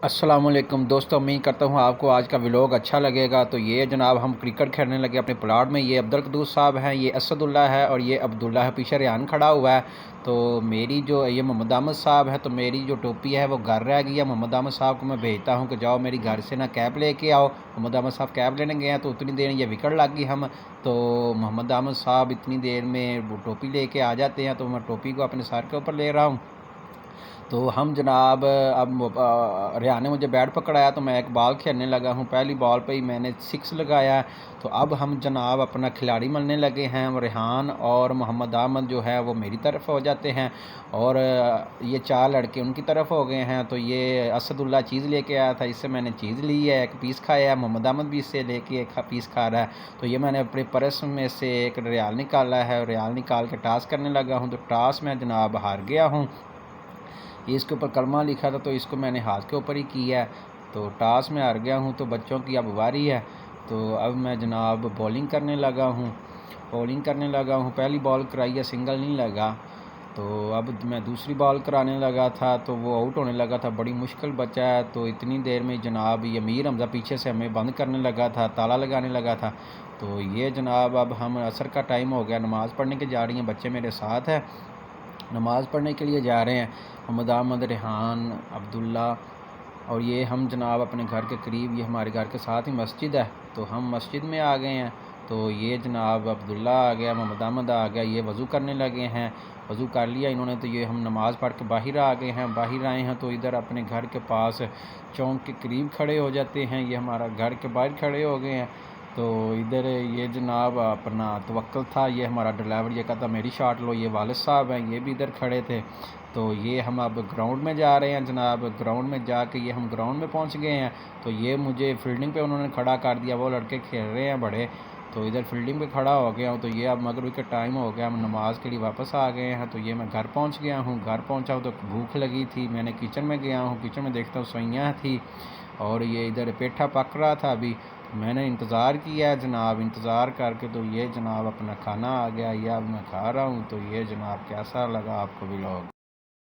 السلام علیکم دوستوں، امید کرتا ہوں آپ کو آج کا ولاگ اچھا لگے گا۔ تو یہ جناب ہم کرکٹ کھیلنے لگے اپنے پلاٹ میں۔ یہ عبدالقدوس صاحب ہیں، یہ اسد اللہ ہے اور یہ عبداللہ ہے، پیچھے ریحان کھڑا ہوا ہے۔ تو میری جو یہ محمد احمد صاحب ہے، تو میری جو ٹوپی ہے وہ گھر رہ گئی ہے۔ محمد احمد صاحب کو میں بھیجتا ہوں کہ جاؤ میری گھر سے نا کیپ لے کے آؤ۔ محمد احمد صاحب کیپ لینے گئے ہیں تو اتنی دیر یہ وکٹ لگ گئی ہم تو محمد احمد صاحب اتنی دیر میں وہ ٹوپی لے کے آ جاتے ہیں، تو میں ٹوپی کو اپنے سر کے اوپر لے رہا ہوں۔ تو ہم جناب اب ریحان نے مجھے بیٹ پکڑایا تو میں ایک بال کھیلنے لگا ہوں۔ پہلی بال پہ ہی میں نے 6 لگایا۔ تو اب ہم جناب اپنا کھلاڑی ملنے لگے ہیں۔ ریحان اور محمد احمد جو ہے وہ میری طرف ہو جاتے ہیں اور یہ 4 لڑکے ان کی طرف ہو گئے ہیں۔ تو یہ اسد اللہ چیز لے کے آیا تھا، اس سے میں نے چیز لی ہے، ایک پیس کھایا ہے۔ محمد احمد بھی اس سے لے کے ایک پیس کھا رہا ہے۔ تو یہ میں نے اپنے پرس میں سے ایک ریال نکالا ہے، ریال نکال کے ٹاس کرنے لگا ہوں۔ تو ٹاس میں جناب ہار گیا ہوں۔ یہ اس کے اوپر کلمہ لکھا تھا تو اس کو میں نے ہاتھ کے اوپر ہی کیا ہے۔ تو ٹاس میں ہار گیا ہوں، تو بچوں کی اب واری ہے۔ تو اب میں جناب بولنگ کرنے لگا ہوں۔ پہلی بال کرائی ہے، سنگل نہیں لگا۔ تو اب میں دوسری بال کرانے لگا تھا تو وہ آؤٹ ہونے لگا تھا، بڑی مشکل بچا ہے۔ تو اتنی دیر میں جناب یہ میر حمزہ پیچھے سے ہمیں بند کرنے لگا تھا، تالا لگانے لگا تھا۔ تو یہ جناب اب ہم عصر کا ٹائم ہو گیا، نماز پڑھنے کے جا رہی ہیں، بچے میرے ساتھ ہیں، نماز پڑھنے کے لیے جا رہے ہیں۔ محمد احمد، ریحان، عبداللہ اور یہ ہم جناب اپنے گھر کے قریب، یہ ہمارے گھر کے ساتھ ہی مسجد ہے، تو ہم مسجد میں آ گئے ہیں۔ تو یہ جناب عبداللہ آ گیا، محمد احمد آ گیا، یہ وضو کرنے لگے ہیں، وضو کر لیا انہوں نے۔ تو یہ ہم نماز پڑھ کے باہر آ گئے ہیں، باہر آئے ہیں تو ادھر اپنے گھر کے پاس چونک کے قریب کھڑے ہو جاتے ہیں، یہ ہمارا گھر کے باہر کھڑے ہو گئے ہیں۔ تو ادھر یہ جناب اپنا توکل تھا، یہ ہمارا ڈرائیور، یہ کہتا میری شاٹ لو، یہ والد صاحب ہیں، یہ بھی ادھر کھڑے تھے۔ تو یہ ہم اب گراؤنڈ میں جا رہے ہیں جناب، گراؤنڈ میں جا کے یہ ہم گراؤنڈ میں پہنچ گئے ہیں۔ تو یہ مجھے فیلڈنگ پہ انہوں نے کھڑا کر دیا، وہ لڑکے کھیل رہے ہیں بڑے، تو ادھر فیلڈنگ پہ کھڑا ہو گیا ہوں۔ تو یہ اب مغرب کا ٹائم ہو گیا، ہم نماز کے لیے واپس آ گئے ہیں۔ تو یہ میں گھر پہنچ گیا ہوں، گھر پہنچا ہوں تو بھوک لگی تھی، میں نے کچن میں گیا ہوں، کچن میں دیکھتا ہوں سوئیاں تھی اور یہ ادھر پیٹھا پک رہا تھا ابھی۔ میں نے انتظار کیا ہے جناب، انتظار کر کے تو یہ جناب اپنا کھانا آ گیا، یہ اب میں کھا رہا ہوں۔ تو یہ جناب کیسا لگا آپ کو ولاگ؟